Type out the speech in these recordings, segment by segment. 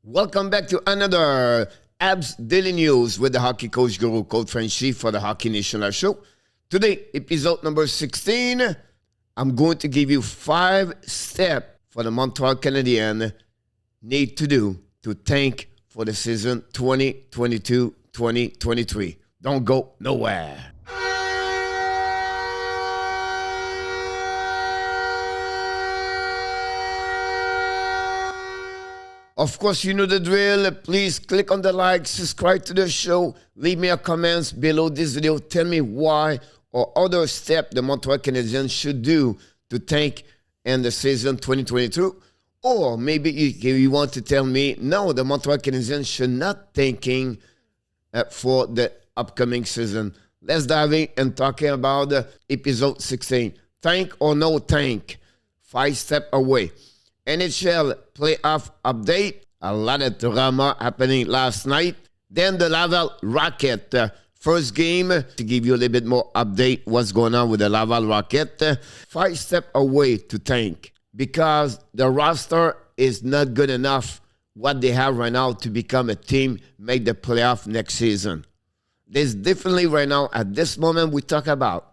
Welcome back to another Habs Daily News with the hockey coach guru, coach Frenchie for the Hockey National Show. Today, episode number 16, I'm going to give you 5 steps for the Montreal Canadiens need to do to tank for the season 2022-2023. Don't go nowhere. Of course, you know the drill. Please click on the like, subscribe to the show, leave me a comments below this video. Tell me why or other step the Montreal Canadiens should do to tank in the season 2022. Or maybe you want to tell me, no, the Montreal Canadiens should not tanking for the upcoming season. Let's dive in and talking about episode 16. Tank or no tank? 5 steps away. NHL playoff update. A lot of drama happening last night. Then the LAVAL Rocket. First game, to give you a little bit more update what's going on with the LAVAL Rocket. 5 steps away to tank because the roster is not good enough what they have right now to become a team, make the playoff next season. There's definitely right now, at this moment we talk about,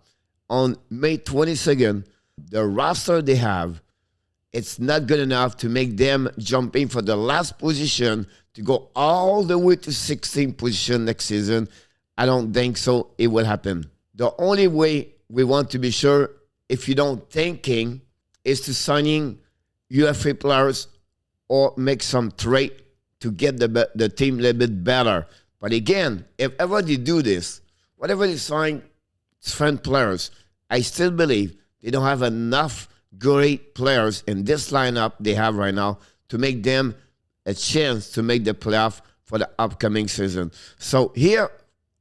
on May 22nd, the roster they have, it's not good enough to make them jump in for the last position to go all the way to 16th position next season. I don't think so it will happen. The only way we want to be sure if you don't tanking is to signing UFA players or make some trade to get the team a little bit better. But again, if ever they do this, whatever they sign friend players, I still believe they don't have enough great players in this lineup they have right now to make them a chance to make the playoff for the upcoming season. So here,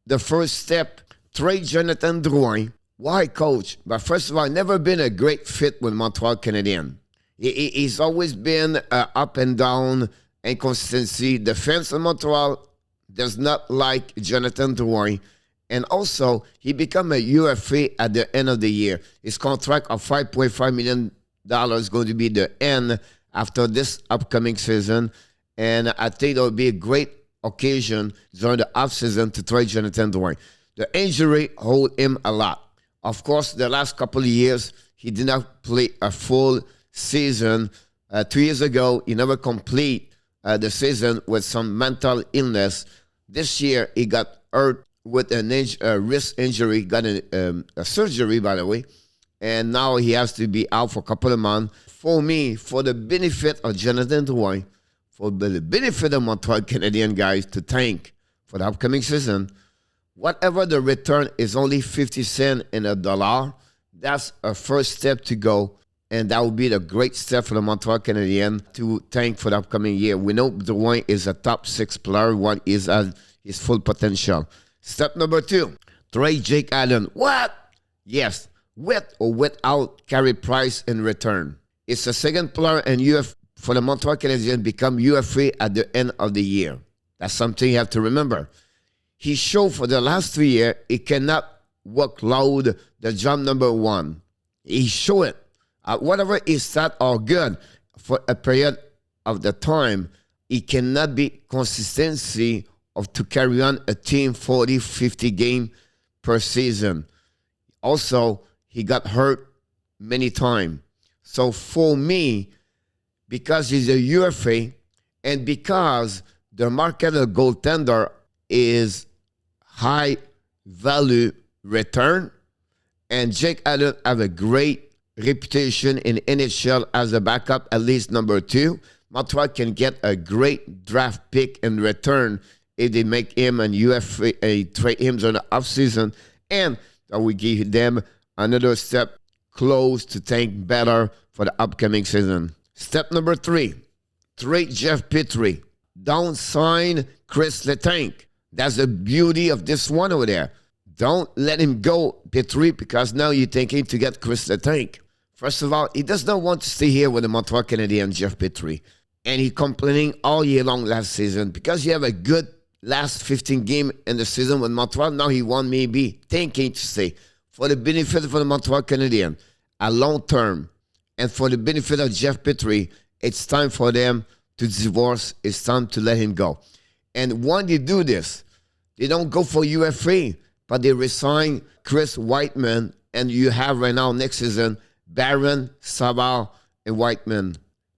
the first step, trade Jonathan Drouin. Why, coach? But first of all, never been a great fit with Montreal Canadiens. He's always been up and down, inconsistency. The fans of Montreal does not like Jonathan Drouin. And also, he become a UFA at the end of the year. His contract of $5.5 million is going to be the end after this upcoming season. And I think it will be a great occasion during the offseason to trade Jonathan Drouin. The injury hold him a lot. Of course, the last couple of years, he did not play a full season. 2 years ago, he never complete the season with some mental illness. This year, he got hurt with a wrist injury, got a surgery, by the way, and now he has to be out for a couple of months. For me, for the benefit of Jonathan Drouin, for the benefit of Montreal Canadiens guys to tank for the upcoming season, whatever the return is only 50 cents in a dollar, that's a first step to go, and that would be the great step for the Montreal Canadiens to tank for the upcoming year. We know Drouin is a top 6 player, one is at his full potential. Step number 2, trade Jake Allen. What? Yes, with or without Carey Price in return. It's the second player in UFA for the Montreal Canadiens become UFA at the end of the year. That's something you have to remember. He showed for the last 3 years he cannot workload the job number 1. He showed it. Whatever his stats are good for a period of the time, it cannot be consistency to carry on a team 40, 50 game per season. Also, he got hurt many times. So for me, because he's a UFA and because the market of goaltender is high value return, and Jake Allen have a great reputation in NHL as a backup, at least number 2, Montreal can get a great draft pick in return if they make him an UFA, trade him during the offseason, and that will give them another step close to tank better for the upcoming season. Step number 3, trade Jeff PETRY. Don't sign Chris LETANG. That's the beauty of this one over there. Don't let him go, PETRY, because now you're thinking to get Chris LETANG. First of all, he does not want to stay here with the Montreal Canadiens, Jeff PETRY. And he complaining all year long last season because you have a good last 15 game in the season with Montreal. Now he want maybe thinking to stay for the benefit of the Montreal Canadiens, a long term, and for the benefit of Jeff PETRY. It's time for them to divorce. It's time to let him go. And when they do this, they don't go for UFA, but they resign Chris Whiteman, and you have right now next season Barron-SAVARD and Whiteman.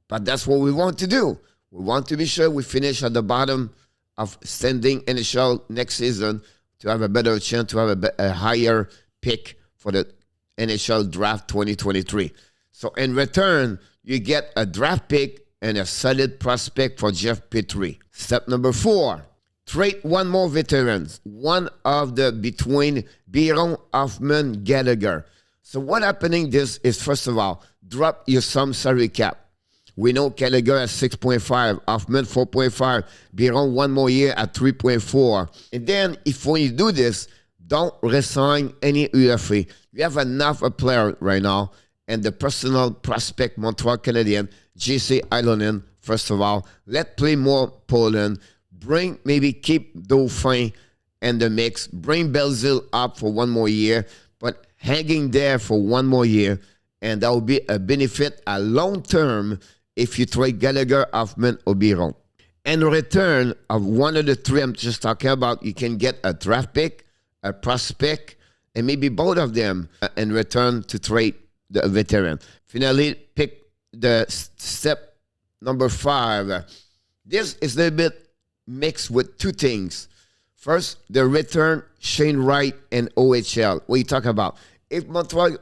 But that's what we want to do. We want to be sure we finish at the bottom of standing NHL next season to have a better chance to have a higher pick for the NHL draft 2023. So in return, you get a draft pick and a solid prospect for Jeff PETRY. Step number 4, trade one more veterans, one of the between Biron, Hoffman, Gallagher. So what happening this is, first of all, drop your some salary cap. We know Gallagher at 6.5, Hoffman 4.5, Biron one more year at 3.4. And then if when you do this, don't resign any UFA. You have enough a player right now, and the personal prospect Montreal Canadian, JC Ilonen, first of all, let play more Poland. Maybe keep Dauphin in the mix. Bring Belzile up for one more year, but hanging there for one more year, and that will be a benefit a long term if you trade Gallagher, Hoffman, or Biron. In return of one of the three I'm just talking about, you can get a draft pick, a prospect, and maybe both of them in return to trade the veteran. Finally, pick the step number 5. This is a little bit mixed with two things. First, the return Shane Wright and OHL. What you talk about? If Montreal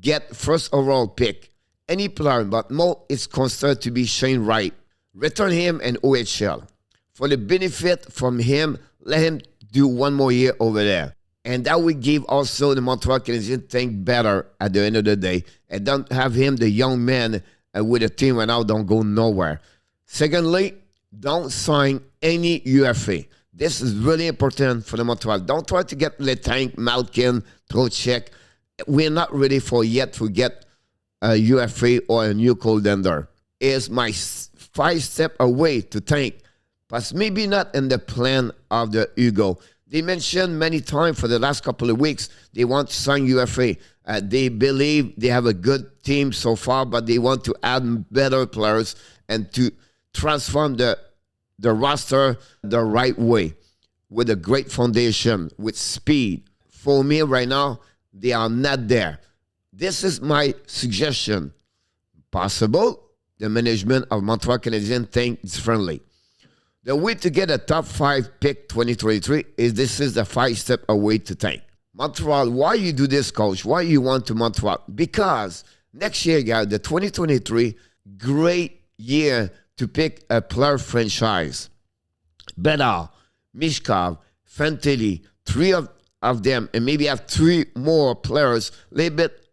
get first overall pick, any player, but more is considered to be Shane Wright, return him and OHL. For the benefit from him, let him do one more year over there. And that will give also the Montreal Canadiens think better at the end of the day. And don't have him, the young man, with a team right now, don't go nowhere. Secondly, don't sign any UFA. This is really important for the Montreal. Don't try to get LETANG, Malkin, Trocheck. We're not ready for yet to get a UFA or a new goaltender. Is my 5 step away to tank, but maybe not in the plan of the Hugo. They mentioned many times for the last couple of weeks they want to sign UFA. They believe they have a good team so far, but they want to add better players and to transform the roster the right way with a great foundation, with speed. For me right now, they are not there. This is my suggestion. Possible the management of Montreal Canadiens think differently. The way to get a top 5 pick 2023 is this is the 5-step away to tank. Montreal, why you do this, coach? Why you want to Montreal? Because next year, guys, the 2023, great year to pick a player franchise. Bedard, Mishkov, Fantilli, 3 of them, and maybe have 3 more players, a little bit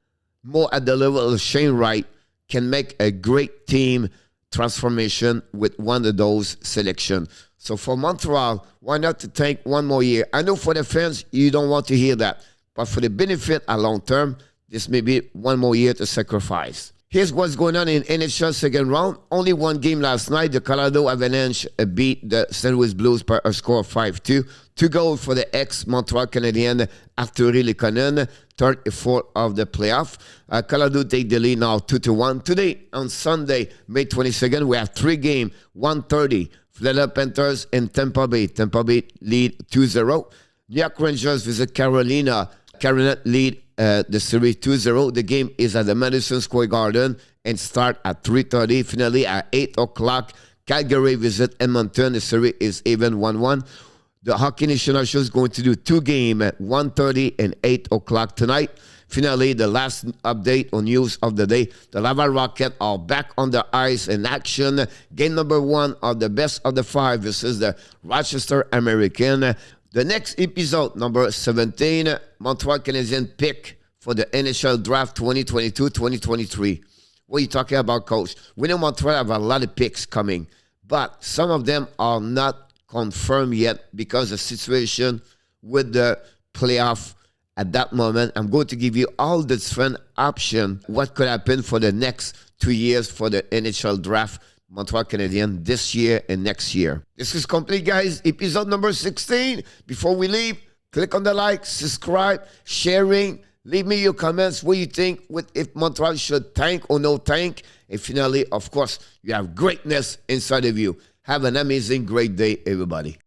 more at the level of Shane Wright, can make a great team transformation with one of those selections. So for Montreal, why not to take one more year? I know for the fans, you don't want to hear that. But for the benefit at long term, this may be one more year to sacrifice. Here's what's going on in NHL second round. Only one game last night. The Colorado Avalanche beat the St. Louis Blues by a score of 5-2. 2 goals for the ex-Montreal Canadien Artturi Lehkonen, third and fourth of the playoff. Colorado take the lead now 2-1. Today, on Sunday, May 22nd, we have 3 games, 1:30. Florida Panthers and Tampa Bay. Tampa Bay lead 2-0. New York Rangers visit Carolina. Carolina lead the series 2-0. The game is at the Madison Square Garden and start at 3:30. Finally, at 8 o'clock, Calgary visit Edmonton. The series is even 1-1. The Hockey National Show is going to do 2 games at 1:30 and 8 o'clock tonight. Finally, the last update on news of the day. The Laval Rocket are back on the ice in action. Game number 1 of the best of the 5 versus the Rochester American. The next episode, number 17, Montreal Canadiens pick for the NHL Draft 2022-2023. What are you talking about, Coach? We know Montreal have a lot of picks coming, but some of them are not confirmed yet because of the situation with the playoff at that moment. I'm going to give you all the different options, what could happen for the next 2 years for the NHL Draft Montreal Canadiens this year and next year. This is complete, guys. Episode number 16. Before we leave, click on the like, subscribe, sharing, Leave me your comments. What you think if Montreal should tank or no tank. And finally, of course, you have greatness inside of you. Have an amazing, great day, everybody.